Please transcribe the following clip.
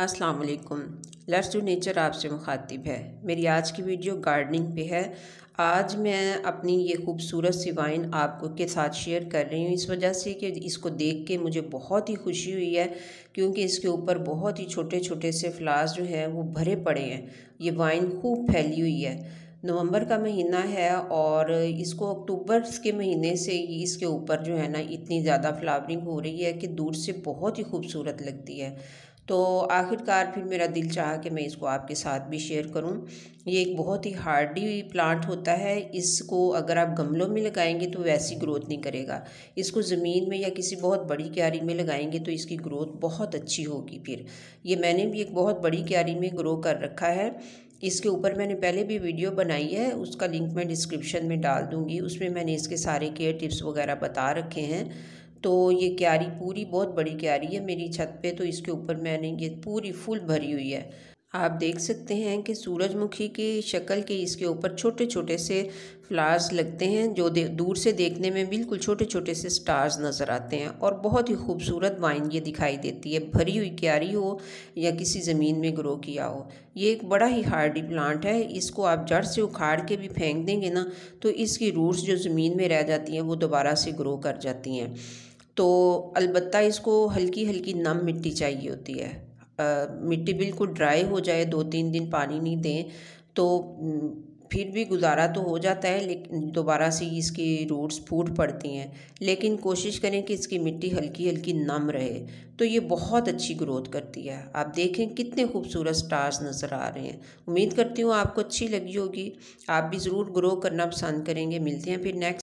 अस्सलाम वालेकुम। Let's do nature आपसे मुखातिब है। मेरी आज की वीडियो गार्डनिंग पे है। आज मैं अपनी ये खूबसूरत सी वाइन आपको के साथ शेयर कर रही हूँ, इस वजह से कि इसको देख के मुझे बहुत ही खुशी हुई है, क्योंकि इसके ऊपर बहुत ही छोटे छोटे से फ्लावर्स जो हैं वो भरे पड़े हैं। ये वाइन खूब फैली हुई है। नवंबर का महीना है और इसको अक्टूबर के महीने से ही इसके ऊपर जो है ना इतनी ज़्यादा फ्लावरिंग हो रही है कि दूर से बहुत ही खूबसूरत लगती है। तो आखिरकार फिर मेरा दिल चाहा कि मैं इसको आपके साथ भी शेयर करूं। ये एक बहुत ही हार्डी प्लांट होता है। इसको अगर आप गमलों में लगाएंगे तो वैसी ग्रोथ नहीं करेगा। इसको ज़मीन में या किसी बहुत बड़ी क्यारी में लगाएंगे तो इसकी ग्रोथ बहुत अच्छी होगी। फिर ये मैंने भी एक बहुत बड़ी क्यारी में ग्रो कर रखा है। इसके ऊपर मैंने पहले भी वीडियो बनाई है, उसका लिंक मैं डिस्क्रिप्शन में डाल दूँगी। उसमें मैंने इसके सारे केयर टिप्स वगैरह बता रखे हैं। तो ये क्यारी पूरी बहुत बड़ी क्यारी है मेरी छत पे, तो इसके ऊपर मैंने ये पूरी फुल भरी हुई है। आप देख सकते हैं कि सूरजमुखी की शक्ल के इसके ऊपर छोटे छोटे से फ्लावर्स लगते हैं, जो दूर से देखने में बिल्कुल छोटे छोटे से स्टार्स नज़र आते हैं और बहुत ही खूबसूरत वाइन ये दिखाई देती है, भरी हुई क्यारी हो या किसी ज़मीन में ग्रो किया हो। ये एक बड़ा ही हार्डी प्लांट है। इसको आप जड़ से उखाड़ के भी फेंक देंगे ना तो इसकी रूट्स जो ज़मीन में रह जाती हैं वो दोबारा से ग्रो कर जाती हैं। तो अलबत्ता इसको हल्की हल्की नम मिट्टी चाहिए होती है। मिट्टी बिल्कुल ड्राई हो जाए, 2-3 दिन पानी नहीं दें तो फिर भी गुजारा तो हो जाता है, लेकिन दोबारा से इसकी रूट्स फूट पड़ती हैं। लेकिन कोशिश करें कि इसकी मिट्टी हल्की हल्की नम रहे, तो ये बहुत अच्छी ग्रोथ करती है। आप देखें कितने खूबसूरत स्टार्स नज़र आ रहे हैं। उम्मीद करती हूँ आपको अच्छी लगी होगी। आप भी ज़रूर ग्रो करना पसंद करेंगे। मिलते हैं फिर नेक्स्ट